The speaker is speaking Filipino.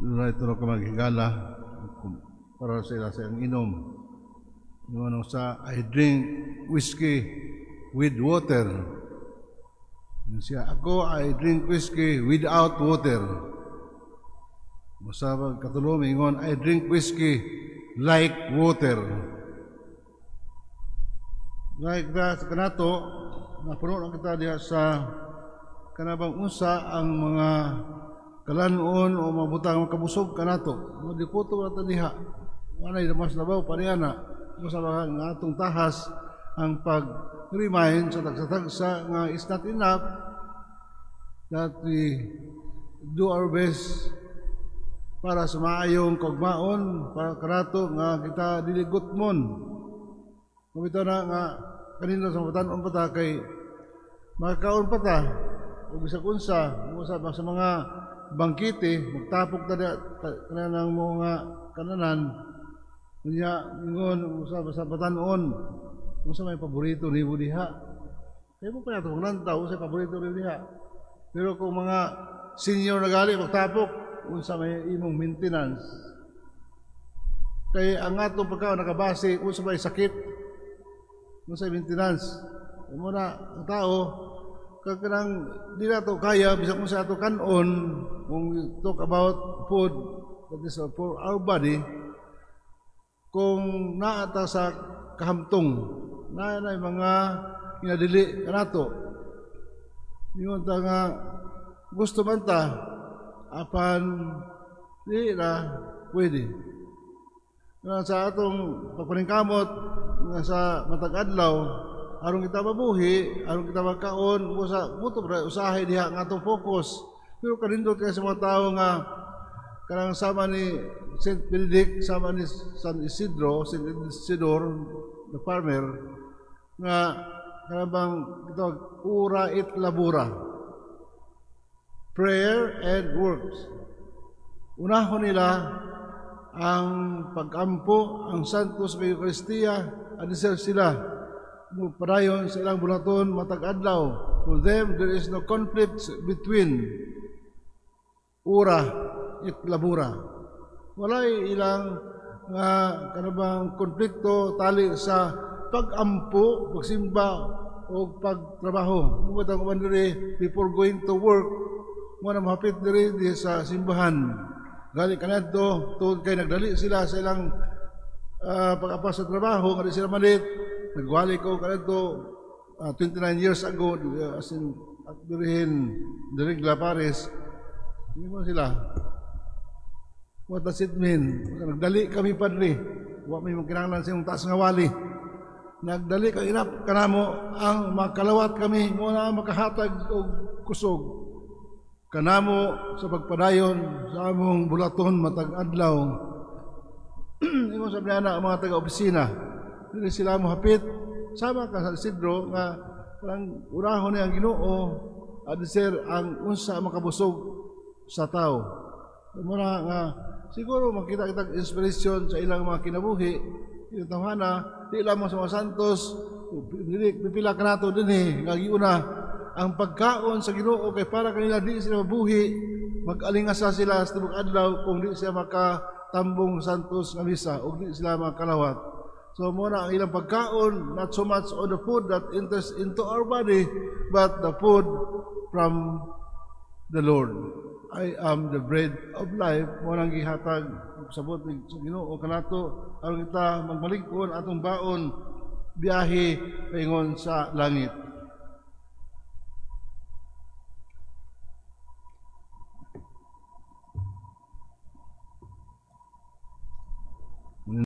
na ito ka maghigala para sa ila sa inom. Yung sa I drink whiskey with water. Siya, ako I drink whiskey without water. Masabag katulong ingon, I drink whiskey like water. Like that, kanato, napuno lang kita diha sa kanabang unsa ang mga kalanon o mabutang makabusog kanato. Madiputo na ito diha. Manay mas labaw pa niya na. Masabag nga atong tahas ang pag-remind sa tagsa-tagsa nga is not enough that we do our best para sa maayong kagmaon para kanato nga kita diligot mon. Kumito na nga kanina sa matanon pa ta kay makaon pa ta o bisag unsa sa mga bangkite magtapok ta ng mga kananan niya ingon sa batanon unsa may paborito ni diha kay mo pa nato nantaw sa paborito ni diha pero kung mga senior na gali magtapok unsa may imong maintenance kay ang atong pagkaon nakabase unsa may sakit unsa may maintenance mo na ang tao kanang di na to kaya bisag mo sa ato kanon kung talk about food that is for our body kung naata sa kahamtong na mga inadili kanato ingon ta nga gusto man ta apan di na pwede sa atong pagpaningkamot nga sa matag adlaw aron kita mabuhi aron kita magkaon buto usahay diha nga atong focus pero kanindot kay sa mga tawo nga kanang sama ni St. Benedict, sama ni San Isidro, St. Isidore, the farmer, nga kanabang ito, ura it labura. Prayer and works. Unahon nila ang pag-ampo, ang santos sa Eucharistia, adisir sila. Padayon sa ilang bulaton, matag-adlaw. For them, there is no conflict between ura it labura. Walay ilang kanabang konflikto tali sa pag-ampo, pagsimba o pagtrabaho. Mugatang kuman diri before going to work, mo na mahapit diri sa simbahan. Gali kanadto tungod kay nagdali sila sa ilang pag-apas sa trabaho, nga sila malit. Nagwali ko kanadto 29 years ago as in at dirihin Dirigla Paris. Hindi mo sila. What does it mean? Nagdali kami padre. Wa may magkinahanglan sa iyong taas nga wali. Nagdali ka inap kanamo ang makalawat kami muna makahatag og kusog. Kanamo sa pagpadayon sa among bulaton matag adlaw. Imo sabi na ang mga taga-opisina. Dili sila mo hapit sama ka sa Isidro nga parang urahon ni ang Ginoo adisir ang unsa makabusog sa tao. Muna nga siguro makita kita inspiration sa ilang mga kinabuhi. Yung tawhana, di lamang sa mga santos, pipila ka nato din nga giuna ang pagkaon sa Ginoo kay para kanila di sila mabuhi, mag-alingasa sila sa tibok adlaw kung di sila makatambong santos nga misa o di sila makalawat. So muna ang ilang pagkaon, not so much on the food that enters into our body, but the food from the Lord. I am the bread of life. Mo nang gihatag sabot sa Ginoo kanato aron kita magmalingkon atong baon biyahe paingon sa langit.